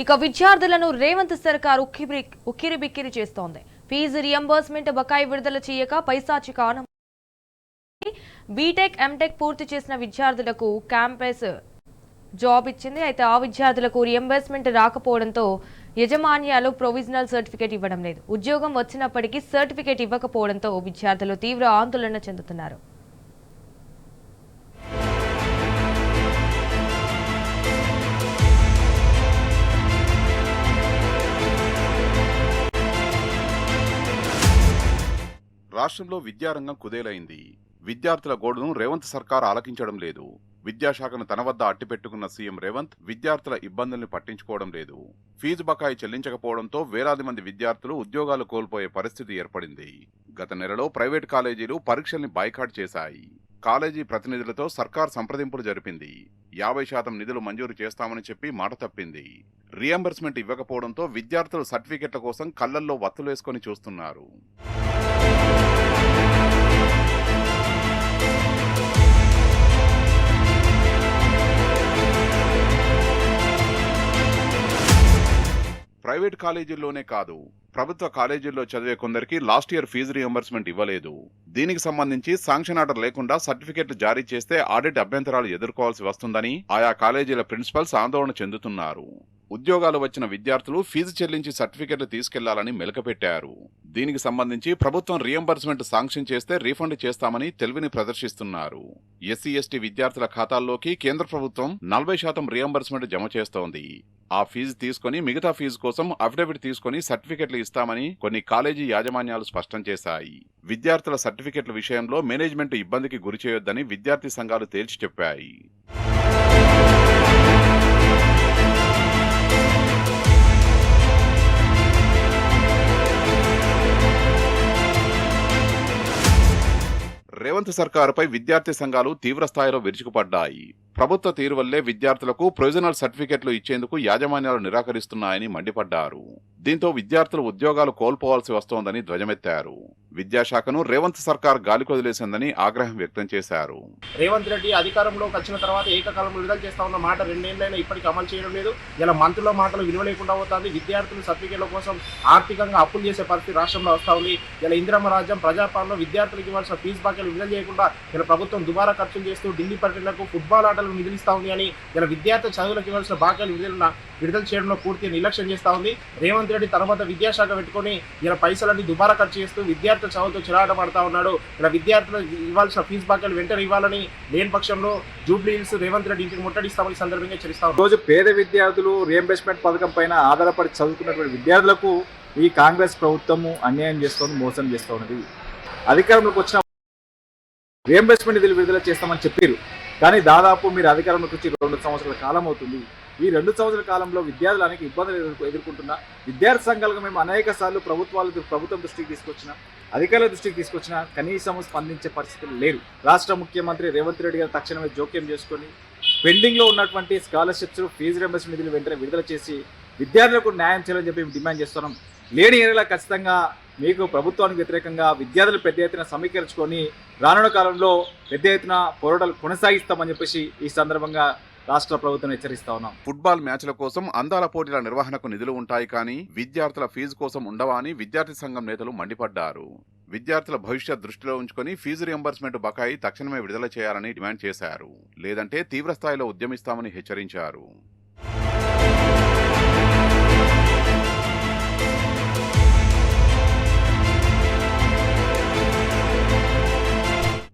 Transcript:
ఇక విద్యార్థులను రేవంత్ సర్కార్ ఉక్కిరిబిక్కిరి చేస్తోంది. ఫీజు రియంబర్స్మెంట్ బకాయి విడుదల చేయక పైశాచిక బీటెక్ ఎంటెక్ పూర్తి చేసిన విద్యార్థులకు క్యాంపస్ జాబ్ ఇచ్చింది. అయితే ఆ విద్యార్థులకు రియంబర్స్మెంట్ రాకపోవడంతో యజమాన్యాలు ప్రొవిజనల్ సర్టిఫికేట్ ఇవ్వడం లేదు. ఉద్యోగం వచ్చినప్పటికీ సర్టిఫికేట్ ఇవ్వకపోవడంతో విద్యార్థులు తీవ్ర ఆందోళన చెందుతున్నారు. రాష్ట్రంలో విద్యారంగం కుదేలైంది. విద్యార్థుల గోడును రేవంత్ సర్కార్ ఆలకించడం లేదు. విద్యాశాఖను తన వద్ద అట్టిపెట్టుకున్న సీఎం రేవంత్ విద్యార్థుల ఇబ్బందుల్ని పట్టించుకోవడం లేదు. ఫీజు బకాయి చెల్లించకపోవడంతో వేలాది మంది విద్యార్థులు ఉద్యోగాలు కోల్పోయే పరిస్థితి ఏర్పడింది. గత నెలలో ప్రైవేట్ కాలేజీలు పరీక్షల్ని బాయ్కాట్ చేశాయి. కాలేజీ ప్రతినిధులతో సర్కార్ సంప్రదింపులు జరిపింది. 50% నిధులు మంజూరు చేస్తామని చెప్పి మాట తప్పింది. రియంబర్స్మెంట్ ఇవ్వకపోవడంతో విద్యార్థులు సర్టిఫికెట్ల కోసం కళ్లల్లో వత్తులేసుకొని చూస్తున్నారు. ప్రైవేట్ కాలేజీల్లోనే కాదు, ప్రభుత్వ కాలేజీల్లో చదివే కొందరికి లాస్ట్ ఇయర్ ఫీజు రియంబర్స్మెంట్ ఇవ్వలేదు. దీనికి సంబంధించి శాంక్షన్ ఆర్డర్ లేకుండా సర్టిఫికెట్లు జారీ చేస్తే ఆడిట్ అభ్యంతరాలు ఎదుర్కోవాల్సి వస్తుందని ఆయా కాలేజీల ప్రిన్సిపల్స్ ఆందోళన చెందుతున్నారు. ఉద్యోగాలు వచ్చిన విద్యార్థులు ఫీజు చెల్లించి సర్టిఫికెట్లు తీసుకెళ్లాలని మెలకపెట్టారు. దీనికి సంబంధించి ప్రభుత్వం రియంబర్స్మెంట్ శాంక్షన్ చేస్తే రీఫండ్ చేస్తామని తెలివిని ప్రదర్శిస్తున్నారు. ఎస్సీ ఎస్టీ విద్యార్థుల ఖాతాల్లోకి కేంద్ర ప్రభుత్వం 40% రియంబర్స్మెంట్ జమ చేస్తోంది. ఆ ఫీజు తీసుకుని మిగతా ఫీజు కోసం అఫిడవిట్ తీసుకుని సర్టిఫికెట్లు ఇస్తామని కొన్ని కాలేజీ యాజమాన్యాలు స్పష్టం చేశాయి. విద్యార్థుల సర్టిఫికెట్ల విషయంలో మేనేజ్మెంట్ ఇబ్బందికి గురి చేయొద్దని విద్యార్థి సంఘాలు తేల్చి చెప్పాయి. రేవంత్ సర్కారుపై విద్యార్థి సంఘాలు తీవ్ర స్థాయిలో విరుచుకుపడ్డాయి. ప్రభుత్వ తీరు వల్లే విద్యార్థులకు ప్రొవిజనల్ సర్టిఫికెట్లు ఇచ్చేందుకు యాజమాన్యాలు నిరాకరిస్తున్నాయని మండిపడ్డారు. దీంతో విద్యార్థులు ఉద్యోగాలు కోల్పోవాల్సి వస్తోందని ధ్వజమెత్తారు. విద్యాశాఖను రేవంత్ సర్కార్ గాలికొదిలేసిందని ఆగ్రహం వ్యక్తం చేశారు. రేవంత్ రెడ్డి అధికారంలోకి వచ్చిన తర్వాత ఏకకాలంలో విడుదల చేస్తా ఉన్న మాట 2 ఏళ్లైనా ఇప్పటికీ అమలు చేయడం లేదు. ఇలా మంత్రుల మాటలు విలువ లేకుండా అవుతుంది. విద్యార్థులు సర్టిఫికెట్ల కోసం ఆర్థికంగా అప్పులు చేసే పరిస్థితి రాష్ట్రంలో వస్తూ ఉంది. ఇలా ఇందిరమ్మ రాజ్యం ప్రజాపాలన విద్యార్థులకు ఇవ్వాల్సిన ఫీజు బాకీలు విడుదల చేయకుండా ఇలా ప్రభుత్వం దుబారా ఖర్చులు చేస్తూ ఢిల్లీ పర్యటనలకు ఫుట్బాల్ ఆటలకు నిధులిస్తా ఉంది అని ఇలా విద్యార్థి చదువులకు ఇవ్వాల్సిన బాకీలు విడుదల చేయడంలో పూర్తి నిర్లక్ష్యం చేస్తూ ఉంది. రేవంత్ రెడ్డి తర్వాత విద్యాశాఖ పెట్టుకుని ఇలా పైసలన్నీ దుబారా ఖర్చు చేస్తూ విద్యార్థుల చదువుతో చిరాట పడతా ఉన్నాడు. ఇలా విద్యార్థులు ఇవ్వాల్సిన ఫీజు బాకీలు వెంటనే ఇవ్వాలని లేని పక్షంలో జూబ్లీ హిల్స్ రేవంత్ రెడ్డి ఇంటికి ముట్టడిస్తామని సందర్భంగా హెచ్చరిస్తా ఉన్నారు. రోజు పేద విద్యార్థులు రియంబర్స్మెంట్ పథకం పైన ఆధారపడి చదువుకున్నటువంటి విద్యార్థులకు ఈ కాంగ్రెస్ ప్రభుత్వము అన్యాయం చేస్తోంది, మోసం చేస్తూ ఉన్నది. అధికారంలోకి వచ్చిన రియంబర్స్మెంట్ నిధులు విడుదల చేస్తామని చెప్పారు. కానీ దాదాపు మీరు అధికారంలోకి వచ్చి 2 సంవత్సరాల కాలం అవుతుంది. ఈ 2 సంవత్సరాల కాలంలో విద్యార్థులు అనేక ఇబ్బందులు ఎదుర్కొంటున్నా విద్యార్థి సంఘాలకు మేము అనేక సార్లు ప్రభుత్వం దృష్టికి తీసుకొచ్చిన అధికారుల దృష్టికి తీసుకొచ్చిన కనీసం స్పందించే పరిస్థితులు లేరు. రాష్ట్ర ముఖ్యమంత్రి రేవంత్ రెడ్డి గారు తక్షణమే జోక్యం చేసుకొని పెండింగ్లో ఉన్నటువంటి స్కాలర్షిప్స్ ఫీజు రియంబర్స్మెంట్ నిధులు వెంటనే విడుదల చేసి విద్యార్థులకు న్యాయం చేయాలని చెప్పి మేము డిమాండ్ చేస్తున్నాం. లేని ఏరియాలో ఖచ్చితంగా మీకు ప్రభుత్వానికి వ్యతిరేకంగా విద్యార్థులు పెద్ద ఎత్తున సమీకరించుకొని రానున్న కాలంలో పెద్ద ఎత్తున పోరాటాలు కొనసాగిస్తామని చెప్పేసి ఈ సందర్భంగా రాష్ట్ర ప్రభుత్వం హెచ్చరిస్తా ఉన్నాం. ఫుట్బాల్ మ్యాచ్ల కోసం అందాల పోటీల నిర్వహణకు నిధులు ఉంటాయి కానీ విద్యార్థుల ఫీజు కోసం ఉండవా అని విద్యార్థి సంఘం నేతలు మండిపడ్డారు. విద్యార్థుల భవిష్యత్ దృష్టిలో ఉంచుకొని ఫీజు రియంబర్స్మెంట్ బకాయి తక్షణమే విడుదల చేయాలని డిమాండ్ చేశారు. లేదంటే తీవ్ర స్థాయిలో ఉద్యమిస్తామని హెచ్చరించారు.